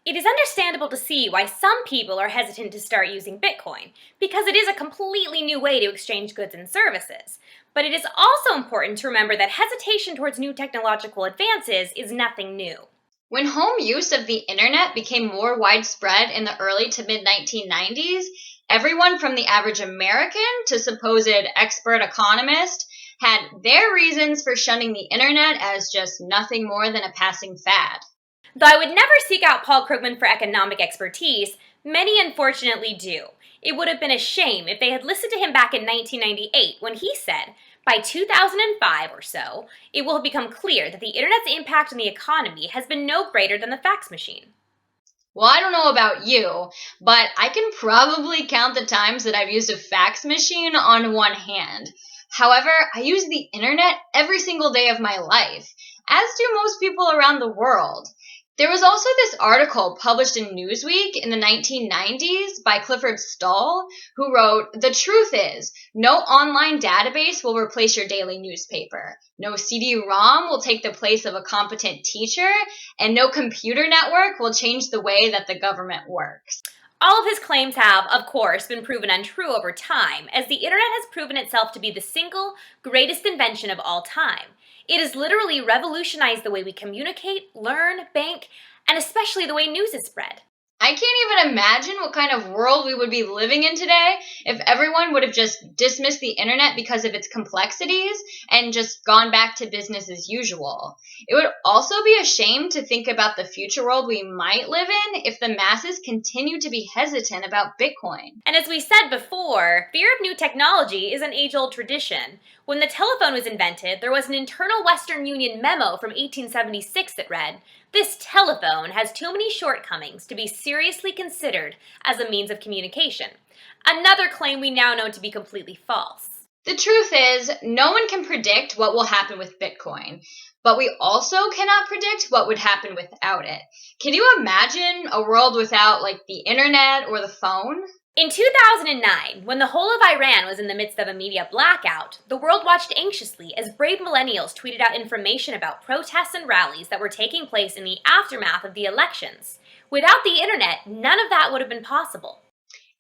It is understandable to see why some people are hesitant to start using Bitcoin, because it is a completely new way to exchange goods and services. But it is also important to remember that hesitation towards new technological advances is nothing new. When home use of the internet became more widespread in the early to mid 1990s, everyone from the average American to supposed expert economist had their reasons for shunning the internet as just nothing more than a passing fad. Though I would never seek out Paul Krugman for economic expertise, many unfortunately do. It would have been a shame if they had listened to him back in 1998 when he said, by 2005 or so, it will have become clear that the internet's impact on the economy has been no greater than the fax machine. Well, I don't know about you, but I can probably count the times that I've used a fax machine on one hand. However, I use the internet every single day of my life, as do most people around the world. There was also this article published in Newsweek in the 1990s by Clifford Stull, who wrote, "The truth is, no online database will replace your daily newspaper. No CD-ROM will take the place of a competent teacher, and no computer network will change the way that the government works." All of his claims have, of course, been proven untrue over time, as the internet has proven itself to be the single greatest invention of all time. It has literally revolutionized the way we communicate, learn, bank, and especially the way news is spread. I can't even imagine what kind of world we would be living in today if everyone would have just dismissed the internet because of its complexities and just gone back to business as usual. It would also be a shame to think about the future world we might live in if the masses continue to be hesitant about Bitcoin. And as we said before, fear of new technology is an age-old tradition. When the telephone was invented, there was an internal Western Union memo from 1876 that read, "This telephone has too many shortcomings to be seriously considered as a means of communication." Another claim we now know to be completely false. The truth is, no one can predict what will happen with Bitcoin, but we also cannot predict what would happen without it. Can you imagine a world without, like, the internet or the phone? In 2009, when the whole of Iran was in the midst of a media blackout, the world watched anxiously as brave millennials tweeted out information about protests and rallies that were taking place in the aftermath of the elections. Without the internet, none of that would have been possible.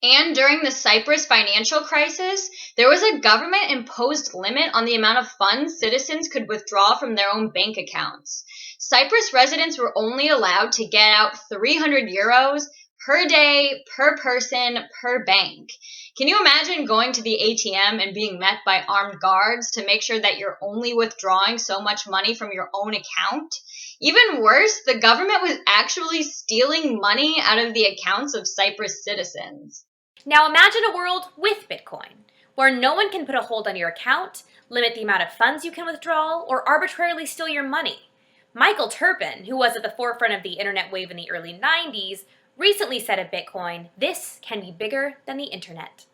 And during the Cyprus financial crisis, there was a government-imposed limit on the amount of funds citizens could withdraw from their own bank accounts. Cyprus residents were only allowed to get out 300 euros per day, per person, per bank. Can you imagine going to the ATM and being met by armed guards to make sure that you're only withdrawing so much money from your own account? Even worse, the government was actually stealing money out of the accounts of Cyprus citizens. Now imagine a world with Bitcoin, where no one can put a hold on your account, limit the amount of funds you can withdraw, or arbitrarily steal your money. Michael Turpin, who was at the forefront of the internet wave in the early 90s, recently said of Bitcoin, "This can be bigger than the internet."